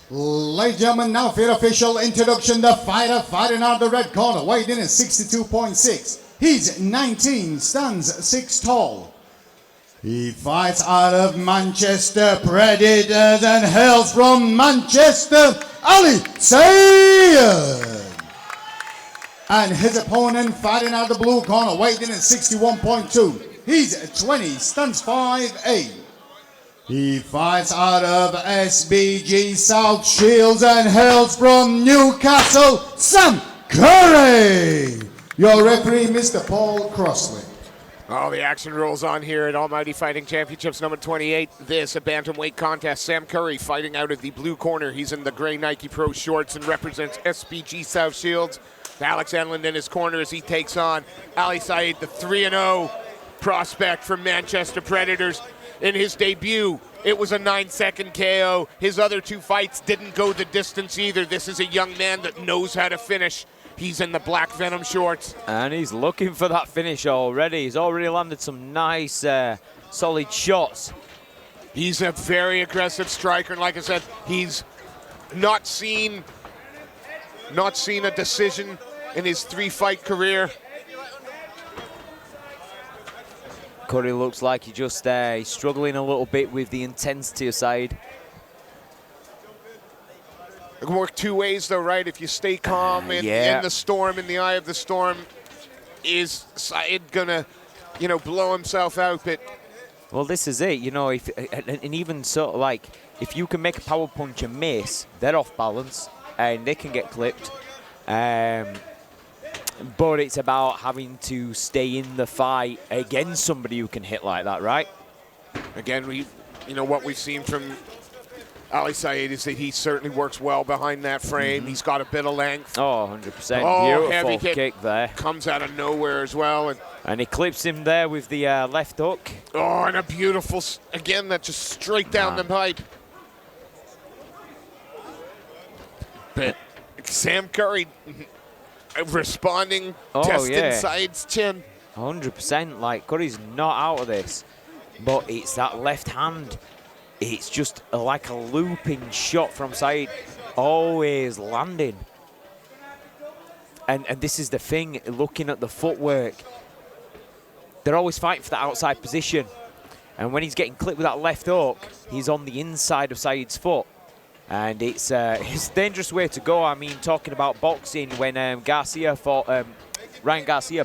Ladies and gentlemen, now for your official introduction, the fighter fighting out the red corner, weighed in at 62.6. He's 19, stands 6 tall. He fights out of Manchester, Predators, and hails from Manchester, Ali Syed. And his opponent fighting out the blue corner, weighed in at 61.2. He's 20, stands 5'8". He fights out of SBG South Shields and hails from Newcastle, Sam Curry. Your referee, Mr. Paul Crossley. Oh, the action rolls on here at Almighty Fighting Championships number 28. This, a bantamweight contest. Sam Curry fighting out of the blue corner. He's in the gray Nike Pro shorts and represents SBG South Shields. Alex Enlund in his corner as he takes on Ali Syed, the 3-0 prospect from Manchester Predators. In his debut, it was a 9-second KO. His other 2 fights didn't go the distance either. This is a young man that knows how to finish. He's in the black Venom shorts. And he's looking for that finish already. He's already landed some nice, solid shots. He's a very aggressive striker, and like I said, he's not seen a decision in his 3-fight career. Curry looks like he's struggling a little bit with the intensity side. It can work 2 ways though, right? If you stay calm in the storm, in the eye of the storm, is Syed gonna, blow himself out? But well, this is it, and even so, like, if you can make a power punch and miss, they're off balance and they can get clipped. But it's about having to stay in the fight against somebody who can hit like that, right? Again, what we've seen from Ali Syed is that he certainly works well behind that frame. He's got a bit of length. Oh, 100%. Beautiful kick there. Comes out of nowhere as well. And he clips him there with the left hook. Oh, and a beautiful, again, that just straight down the pipe. But Sam Curry responding, testing Syed's chin. 100%. Like, Curry's not out of this. But it's that left hand. It's just like a looping shot from Syed, always landing. And this is the thing, looking at the footwork. They're always fighting for the outside position. And when he's getting clipped with that left hook, he's on the inside of Syed's foot. And it's a dangerous way to go. I mean, talking about boxing, when Ryan Garcia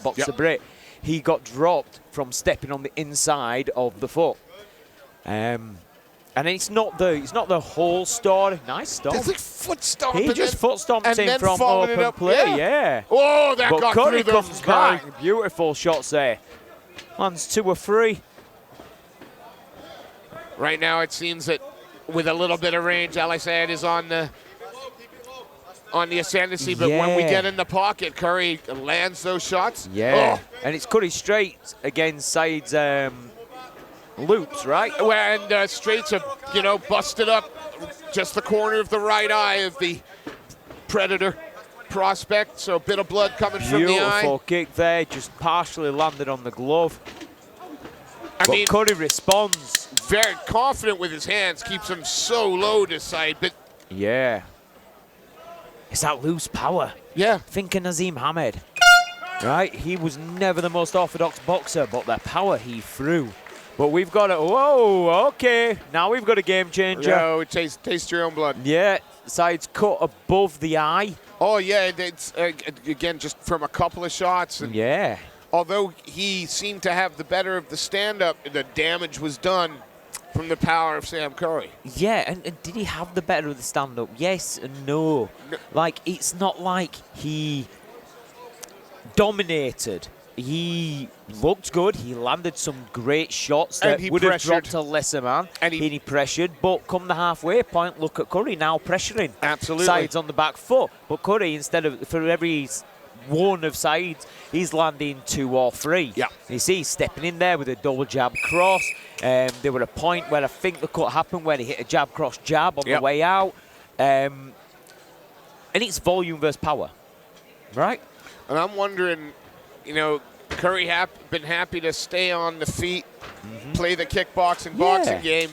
boxed the Brit, he got dropped from stepping on the inside of the foot. And it's not the whole story. Nice stomp. It's like foot stomp. He just foot stomped him from open play. Yeah. Oh, that got Curry through comes back. Beautiful shots there. Lands 2 or 3. Right now, it seems that with a little bit of range, Ali Syed is on the ascendancy, but when we get in the pocket, Curry lands those shots. Yeah, and it's Curry straight against Syed's loops, right? And straights have, busted up just the corner of the right eye of the Predator prospect, so a bit of blood coming from the eye. Beautiful kick there, just partially landed on the glove. But Curry responds. Very confident with his hands, keeps him so low to Syed, but... Yeah. It's that loose power. Yeah. Think of Nazim Hamed. Right? He was never the most orthodox boxer, but the power he threw. But we've got a... Whoa, okay. Now we've got a game changer. No, taste your own blood. Yeah. Syed's cut above the eye. Oh, yeah. It's, again, just from a couple of shots. And yeah. Although he seemed to have the better of the stand-up, the damage was done from the power of Sam Curry. Yeah, and did he have the better of the stand-up? Yes and no. Like, it's not like he dominated. He looked good. He landed some great shots that would have dropped a lesser man. And he pressured, but come the halfway point, look at Curry now pressuring. Absolutely. Syed's on the back foot. But Curry, instead of, for every one of Syed's, he's landing 2 or 3. Yeah. You see, he's stepping in there with a double jab cross. There were a point where I think the cut happened where he hit a jab cross jab on the way out. And it's volume versus power, right? And I'm wondering, Curry been happy to stay on the feet, play the kickboxing boxing game.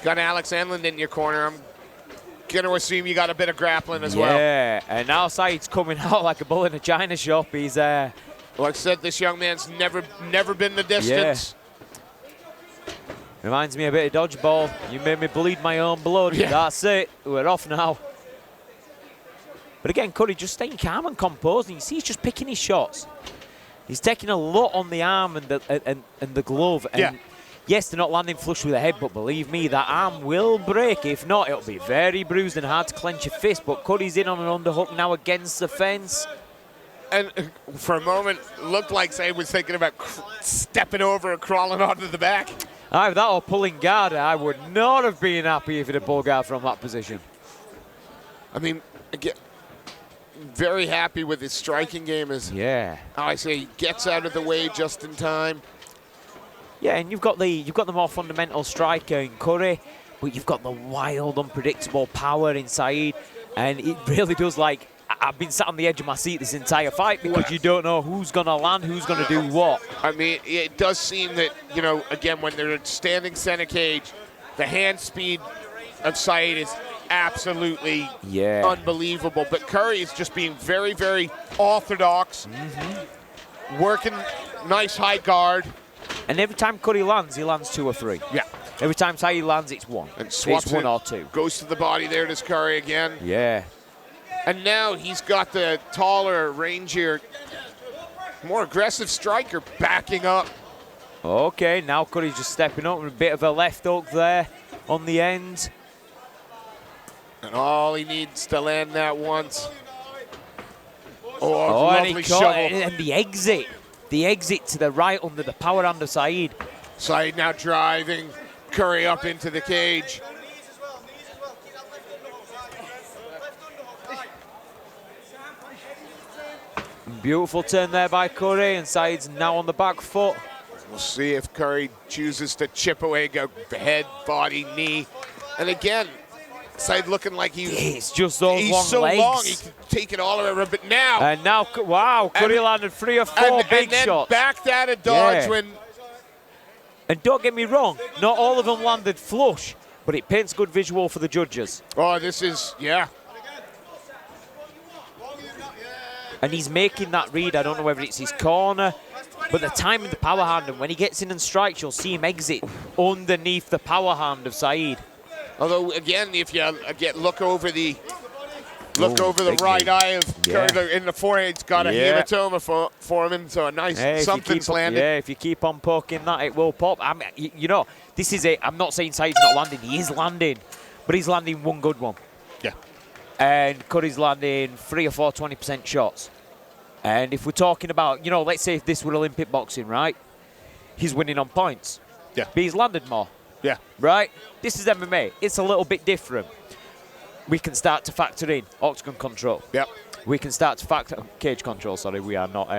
Got Alex Enlund in your corner. Gonna assume you got a bit of grappling as well. Yeah, and now Syed's coming out like a bull in a china shop. He's like I said, this young man's never been the distance. Yeah. Reminds me a bit of dodgeball. You made me bleed my own blood. Yeah. That's it. We're off now. But again, Curry just staying calm and composed. And you see he's just picking his shots. He's taking a lot on the arm and the glove. And yeah. Yes, they're not landing flush with the head, but believe me, that arm will break. If not, it'll be very bruised and hard to clench a fist. But Curry's in on an underhook now against the fence. And for a moment, looked like Syed was thinking about stepping over and crawling onto the back. Either that or pulling guard. I would not have been happy if it had pulled guard from that position. I mean, again, very happy with his striking game. As how I say, he gets out of the way just in time. Yeah, and you've got the more fundamental striker in Curry, but you've got the wild, unpredictable power in Syed, and it really does, like, I've been sat on the edge of my seat this entire fight because you don't know who's going to land, who's going to do what. I mean, it does seem that, you know, again, when they're standing center cage, the hand speed of Syed is absolutely unbelievable. But Curry is just being very, very orthodox, working nice high guard. And every time Curry lands, he lands 2 or 3. Yeah. Every time Syed lands, it's 1. And swaps it's 1 or 2. Goes to the body there, does Curry again. Yeah. And now he's got the taller, rangier, more aggressive striker backing up. Okay, now Curry's just stepping up with a bit of a left hook there on the end. And all he needs to land that once. Oh, lovely shovel. And the exit. The exit to the right under the power hand of Syed. Syed now driving Curry up into the cage. Beautiful turn there by Curry, and Syed's now on the back foot. We'll see if Curry chooses to chip away, go head, body, knee. And again, Syed looking like it's just those he's long so legs. long, he can take it all around. But now, and now, wow, Curry landed 3 or 4 big and then shots. Backed out of dodge when. And don't get me wrong, not all of them landed flush, but it paints good visual for the judges. Oh, this is And he's making that read. I don't know whether it's his corner, but the time in the power hand, and when he gets in and strikes, you'll see him exit underneath the power hand of Syed. Although again, if you look over the right eye of Curry in the forehead, it's got a hematoma for him, so a nice something's landed. Yeah, if you keep on poking that, it will pop. I mean, you know, this is it. I'm not saying Syed's not landing. He is landing, but he's landing one good one. Yeah. And Curry's landing 3 or 4 20% shots. And if we're talking about, you know, let's say if this were Olympic boxing, right? He's winning on points. Yeah. But he's landed more. Yeah. Right? This is MMA. It's a little bit different. We can start to factor in octagon control. Yep. We can start to factor cage control. Sorry, we are not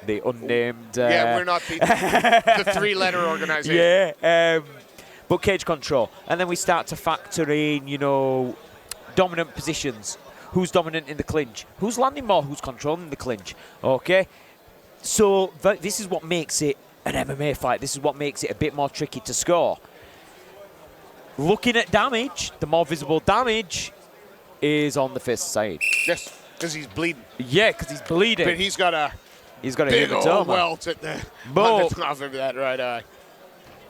the unnamed. We're not the 3-letter organization. Yeah. But cage control, and then we start to factor in, you know, dominant positions. Who's dominant in the clinch? Who's landing more? Who's controlling the clinch? Okay. So this is what makes it an MMA fight. This is what makes it a bit more tricky to score. Looking at damage, the more visible damage is on the fist side. Yes, because he's bleeding. Yeah, because he's bleeding. But he's got a big old welt at the top of that right eye.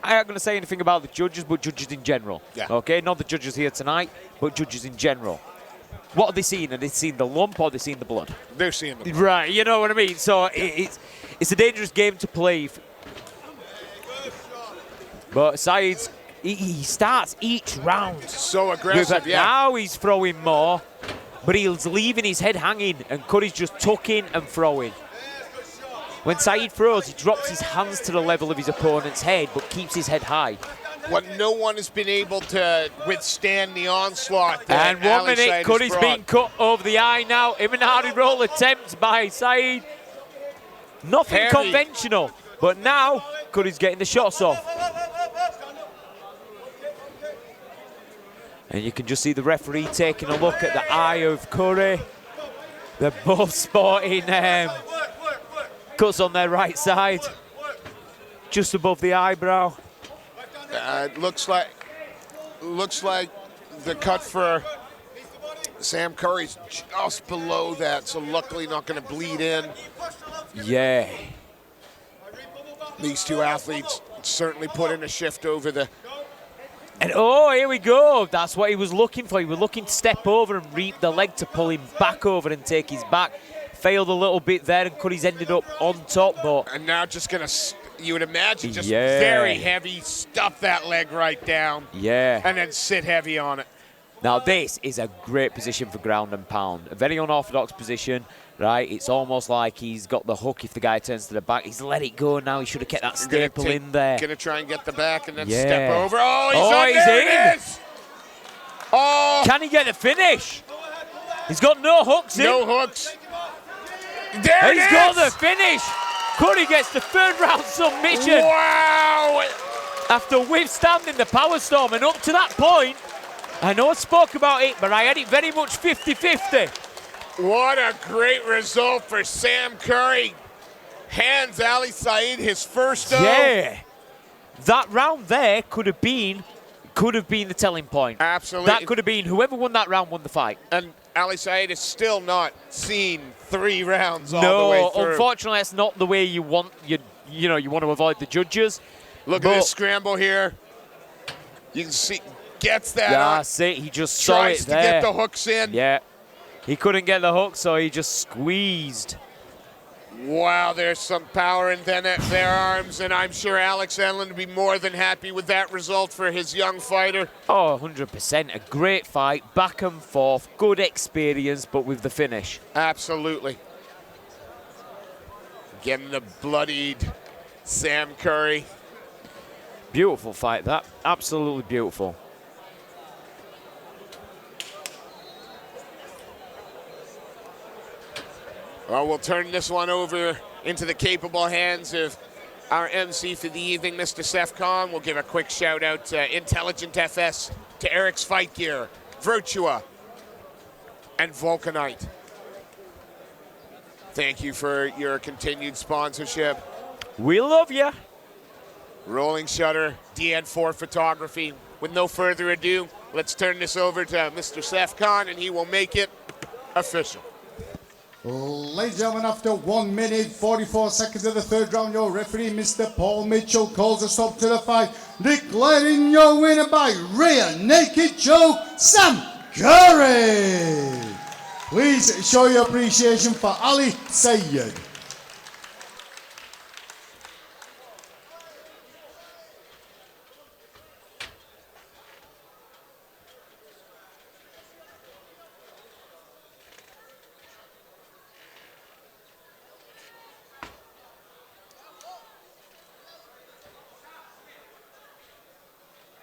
I ain't going to say anything about the judges, but judges in general. Yeah. Okay, not the judges here tonight, but judges in general. What are they seeing? Are they seeing the lump or are they seeing the blood? They're seeing the blood. Right, you know what I mean? So it's a dangerous game to play. But Syed's, he starts each round so aggressive, Now he's throwing more, but he's leaving his head hanging, and Curry's just tucking and throwing. When Syed throws, he drops his hands to the level of his opponent's head, but keeps his head high. What no one has been able to withstand the onslaught. And 1 minute, Curry's being cut over the eye now. Imanari roll attempt by Syed. Nothing conventional, but now Curry's getting the shots off. And you can just see the referee taking a look at the eye of Curry. They're both sporting cuts on their right side, just above the eyebrow. Looks like the cut for Sam Curry's just below that, so luckily not going to bleed in. Yeah. These two athletes certainly put in a shift over the... And oh, here we go. That's what he was looking for. He was looking to step over and reap the leg to pull him back over and take his back. Failed a little bit there, and Curry's ended up on top, but... And now just going to, you would imagine, just very heavy, stuff that leg right down. Yeah. And then sit heavy on it. Now this is a great position for ground and pound. A very unorthodox position, right? It's almost like he's got the hook if the guy turns to the back. He's let it go now. He should have kept that staple in there. Going to try and get the back and then step over. Oh, he's in. There it is. Oh. Can he get the finish? He's got no hooks in. No hooks. There it is. He's got the finish. Curry gets the third round submission. Wow. After withstanding the power storm, and up to that point, I know I spoke about it, but I had it very much 50-50. What a great result for Sam Curry. Hands Ali Syed his first though. Yeah. That round there could have been the telling point. Absolutely. That could have been whoever won that round won the fight. And Ali Syed has still not seen 3 rounds all the way through. No, unfortunately, that's not the way you want. You want to avoid the judges. Look at this scramble here. You can see, gets that Yeah, up. see, he just saw it Tries to there. get the hooks in. Yeah, he couldn't get the hook, so he just squeezed. Wow, there's some power in their arms, and I'm sure Alex Enlund would be more than happy with that result for his young fighter. Oh, 100%. A great fight, back and forth, good experience, but with the finish. Absolutely. Getting the bloodied Sam Curry. Beautiful fight, that. Absolutely beautiful. Well, we'll turn this one over into the capable hands of our MC for the evening, Mr. Seth Khan. We'll give a quick shout out to Intelligent FS, to Eric's Fight Gear, Virtua, and Vulcanite. Thank you for your continued sponsorship. We love you. Rolling Shutter, DN4 Photography. With no further ado, let's turn this over to Mr. Seth Khan, and he will make it official. Ladies and gentlemen, after 1 minute 44 seconds of the third round, your referee, Mr. Paul Mitchell, calls a stop to the fight, declaring your winner by rear naked choke, Sam Curry. Please show your appreciation for Ali Syed.